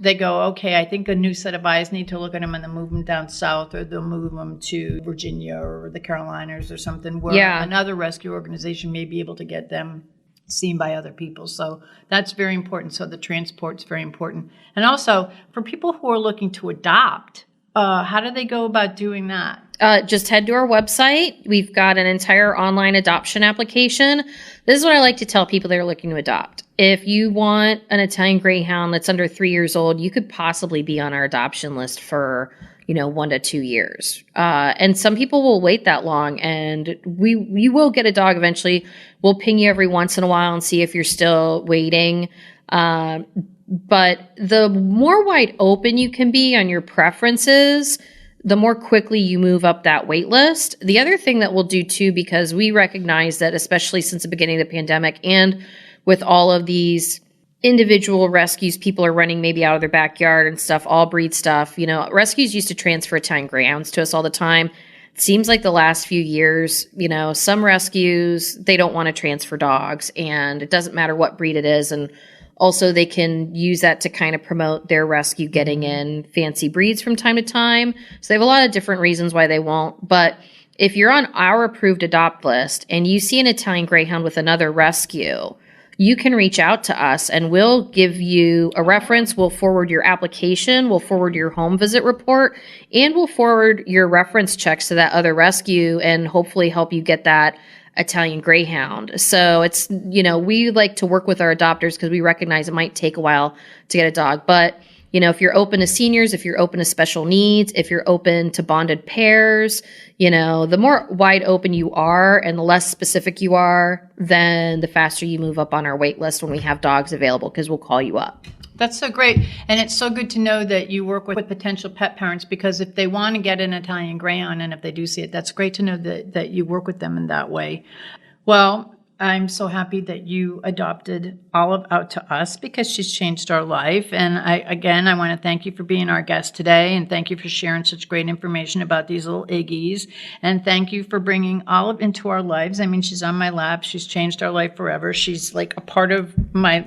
Speaker 3: they go, okay, I think a new set of eyes need to look at them and they'll move them down south, or they'll move them to Virginia or the Carolinas or something where another rescue organization may be able to get them seen by other people. So that's very important. So the transport's very important. And also for people who are looking to adopt, how do they go about doing that?
Speaker 10: Just head to our website. We've got an entire online adoption application. This is what I like to tell people that are looking to adopt. If you want an Italian Greyhound that's under 3 years old, you could possibly be on our adoption list for 1 to 2 years. And some people will wait that long, and you will get a dog eventually. We'll ping you every once in a while and see if you're still waiting. But the more wide open you can be on your preferences, the more quickly you move up that wait list. The other thing that we'll do too, because we recognize that especially since the beginning of the pandemic and with all of these individual rescues people are running maybe out of their backyard and stuff, all breed stuff. Rescues used to transfer Italian Greyhounds to us all the time. It seems like the last few years, some rescues, they don't want to transfer dogs, and it doesn't matter what breed it is. And also they can use that to kind of promote their rescue getting in fancy breeds from time to time. So they have a lot of different reasons why they won't. But if you're on our approved adopt list and you see an Italian Greyhound with another rescue, you can reach out to us and we'll give you a reference. We'll forward your application. We'll forward your home visit report, and we'll forward your reference checks to that other rescue and hopefully help you get that Italian Greyhound. So it's, we like to work with our adopters because we recognize it might take a while to get a dog. But, if you're open to seniors, if you're open to special needs, if you're open to bonded pairs, the more wide open you are and the less specific you are, then the faster you move up on our wait list when we have dogs available, because we'll call you up.
Speaker 3: That's so great. And it's so good to know that you work with potential pet parents, because if they want to get an Italian Greyhound and if they do see it, that's great to know that you work with them in that way. Well, I'm so happy that you adopted Olive out to us because she's changed our life. And I want to thank you for being our guest today. And thank you for sharing such great information about these little Iggies. And thank you for bringing Olive into our lives. I mean, she's on my lap. She's changed our life forever. She's like a part of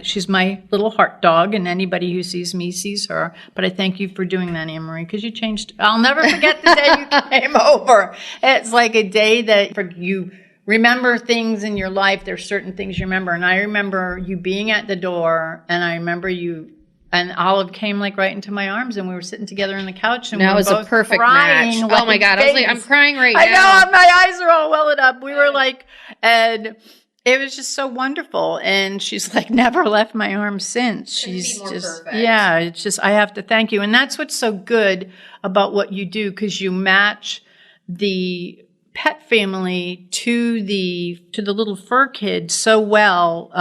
Speaker 3: she's my little heart dog. And anybody who sees me sees her. But I thank you for doing that, Annemarie, because you changed. I'll never forget the day you came over. It's like a day that for you remember things in your life. There's certain things you remember. And I remember you being at the door, and I remember you, and Olive came like right into my arms, and we were sitting together on the couch, and
Speaker 10: That
Speaker 3: we were
Speaker 10: was
Speaker 3: both
Speaker 10: a perfect
Speaker 3: crying.
Speaker 10: match.
Speaker 3: Like
Speaker 10: Oh my God. I was like, I'm crying right now.
Speaker 3: I know, my eyes are all welling up. We were like, and it was just so wonderful. And she's like never left my arms since. She's just, perfect. Yeah, it's just, I have to thank you. And that's what's so good about what you do, because you match the pet family to the little fur kid so well.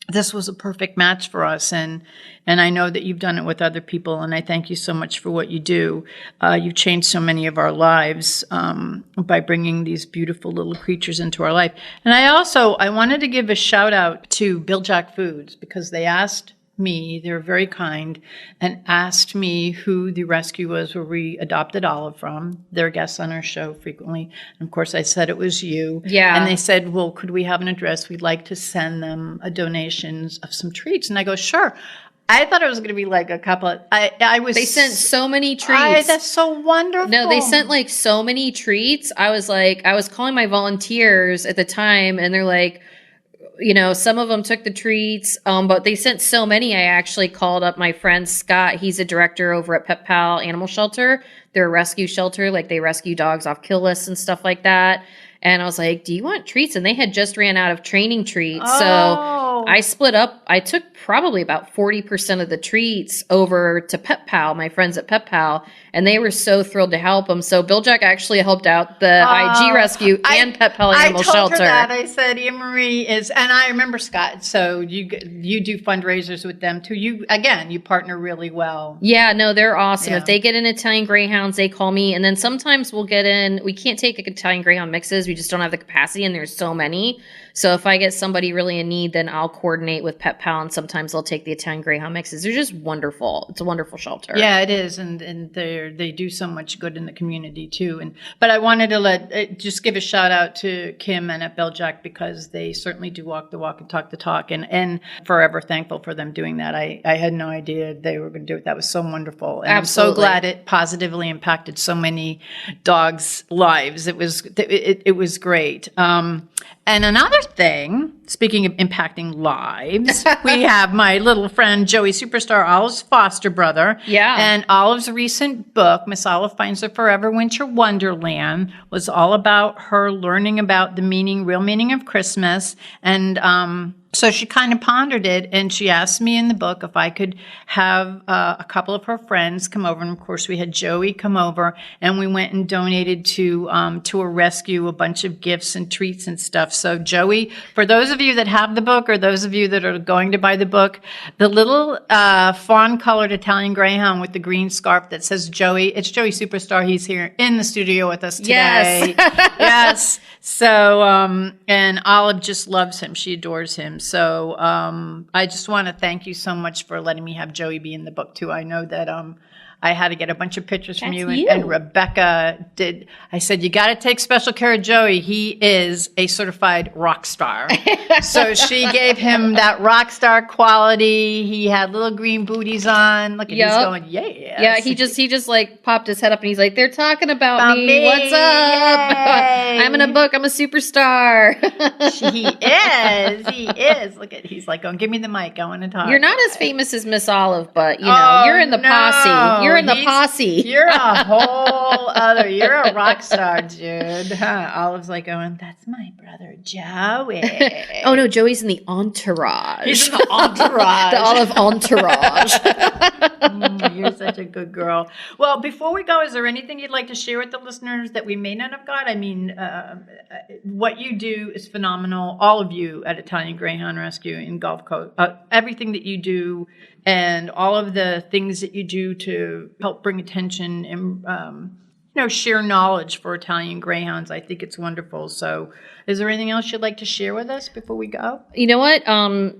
Speaker 3: This was a perfect match for us, and I know that you've done it with other people, and I thank you so much for what you do. You've changed so many of our lives by bringing these beautiful little creatures into our life. And I wanted to give a shout out to Bill Jack Foods, because they asked me, they were very kind, and asked me who the rescue was where we adopted Olive from. They're guests on our show frequently. And of course I said it was you.
Speaker 10: Yeah.
Speaker 3: And they said, well, could we have an address? We'd like to send them a donations of some treats. And I go, sure. I thought it was going to be like a couple of,
Speaker 10: They sent so many treats.
Speaker 3: That's so wonderful.
Speaker 10: No, they sent like so many treats. I was calling my volunteers at the time, and they're like, you know, some of them took the treats, but they sent so many. I actually called up my friend Scott. He's a director over at Pet Pal Animal Shelter. They're a rescue shelter. Like, they rescue dogs off kill lists and stuff like that. And I was like, do you want treats? And they had just ran out of training treats.
Speaker 3: Oh.
Speaker 10: So I split up. I took probably about 40% of the treats over to Pet Pal, my friends at Pet Pal, and they were so thrilled to help them. So Bill Jack actually helped out the IG Rescue and Pet Pal Animal Shelter.
Speaker 3: I told her that. I said, Annemarie is, and I remember Scott, so you do fundraisers with them too. You partner really well.
Speaker 10: Yeah, no, they're awesome.
Speaker 3: Yeah.
Speaker 10: If they get in Italian Greyhounds, they call me, and then sometimes we'll get in, we can't take Italian Greyhound mixes. We just don't have the capacity, and there's so many. So if I get somebody really in need, then I'll coordinate with Pet Pal, and sometimes they'll take the Italian Greyhound mixes. They're just wonderful. It's a wonderful shelter.
Speaker 3: Yeah, it is, and they do so much good in the community too. But I wanted to just give a shout out to Kim and at Beljack, because they certainly do walk the walk and talk the talk, and forever thankful for them doing that. I had no idea they were going to do it. That was so wonderful, and
Speaker 10: Absolutely.
Speaker 3: I'm so glad it positively impacted so many dogs' lives. It was great. And another thing, speaking of impacting lives, we have my little friend Joey Superstar, Olive's foster brother.
Speaker 10: Yeah.
Speaker 3: And Olive's recent book, Miss Olive Finds Her Forever Winter Wonderland, was all about her learning about the real meaning of Christmas. And so she kind of pondered it, and she asked me in the book if I could have a couple of her friends come over. And of course, we had Joey come over, and we went and donated to a rescue a bunch of gifts and treats and stuff. So Joey, for those of you that have the book, or those of you that are going to buy the book, the little fawn-colored Italian Greyhound with the green scarf that says Joey, it's Joey Superstar. He's here in the studio with us today.
Speaker 10: Yes.
Speaker 3: Yes. So, and Olive just loves him. She adores him. So I just want to thank you so much for letting me have Joey be in the book too. I know that I had to get a bunch of pictures from you. And Rebecca did. I said, you got to take special care of Joey. He is a certified rock star. So she gave him that rock star quality. He had little green booties on. Look at he's going, yes.
Speaker 10: Yeah, he just like popped his head up, and he's like, they're talking about me. What's up? I'm in a book. I'm a superstar.
Speaker 3: He is. He is. Look at, he's like, going, give me the mic. I want to talk.
Speaker 10: You're not as famous as Miss Olive, but you know, you're in the posse. You're in the posse.
Speaker 3: You're a whole other, you're a rock star, dude. Huh? Olive's like going, that's my brother, Joey.
Speaker 10: Oh no, Joey's in the entourage.
Speaker 3: He's in the entourage.
Speaker 10: The Olive entourage.
Speaker 3: You're such a good girl. Well, before we go, is there anything you'd like to share with the listeners that we may not have got? I mean, what you do is phenomenal. All of you at Italian Greyhound Rescue in Gulf Coast, everything that you do, and all of the things that you do to help bring attention and share knowledge for Italian Greyhounds. I think it's wonderful. So is there anything else you'd like to share with us before we go?
Speaker 10: You know what?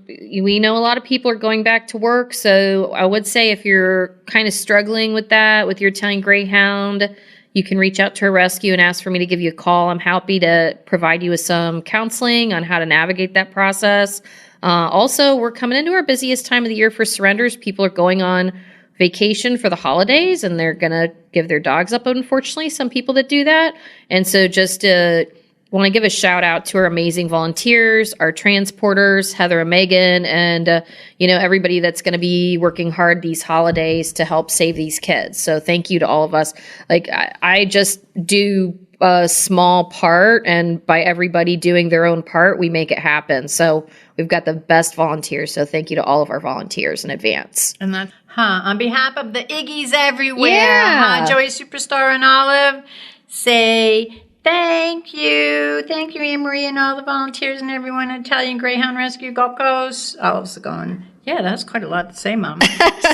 Speaker 10: We know a lot of people are going back to work. So I would say if you're kind of struggling with that, with your Italian Greyhound, you can reach out to a rescue and ask for me to give you a call. I'm happy to provide you with some counseling on how to navigate that process. Also, we're coming into our busiest time of the year for surrenders. People are going on vacation for the holidays and they're going to give their dogs up, unfortunately, some people that do that. And so just want to give a shout out to our amazing volunteers, our transporters, Heather and Megan, and everybody that's going to be working hard these holidays to help save these kids. So thank you to all of us. Like I just do a small part, and by everybody doing their own part, we make it happen. So we've got the best volunteers. So thank you to all of our volunteers in advance.
Speaker 3: And that's on behalf of the Iggies everywhere, Joey Superstar and Olive, say thank you, Annemarie, and all the volunteers and everyone at Italian Greyhound Rescue Gulf Coast. Olive's going, yeah, that's quite a lot to say, Mom.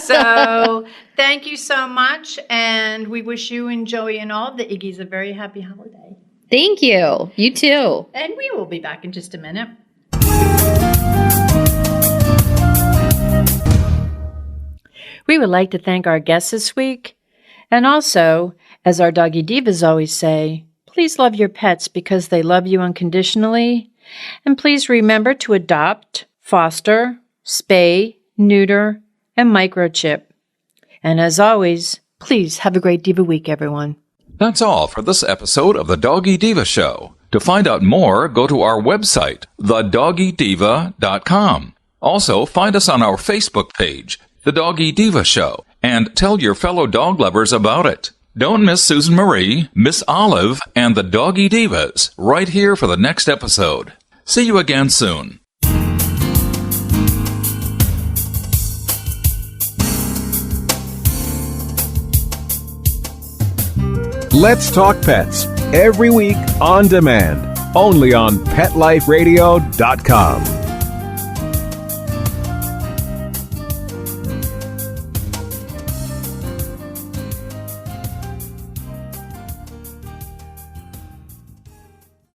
Speaker 3: So thank you so much, and we wish you and Joey and all of the Iggies a very happy holiday.
Speaker 10: Thank you. You too.
Speaker 3: And we will be back in just a minute. We would like to thank our guests this week, and also, as our Doggy Divas always say, please love your pets because they love you unconditionally. And please remember to adopt, foster, spay, neuter, and microchip. And as always, please have a great Diva week, everyone.
Speaker 2: That's all for this episode of The Doggy Diva Show. To find out more, go to our website, thedoggydiva.com. Also, find us on our Facebook page, The Doggy Diva Show, and tell your fellow dog lovers about it. Don't miss Susan Marie, Miss Olive, and the Doggy Divas right here for the next episode. See you again soon.
Speaker 6: Let's Talk Pets, every week on demand, only on PetLifeRadio.com.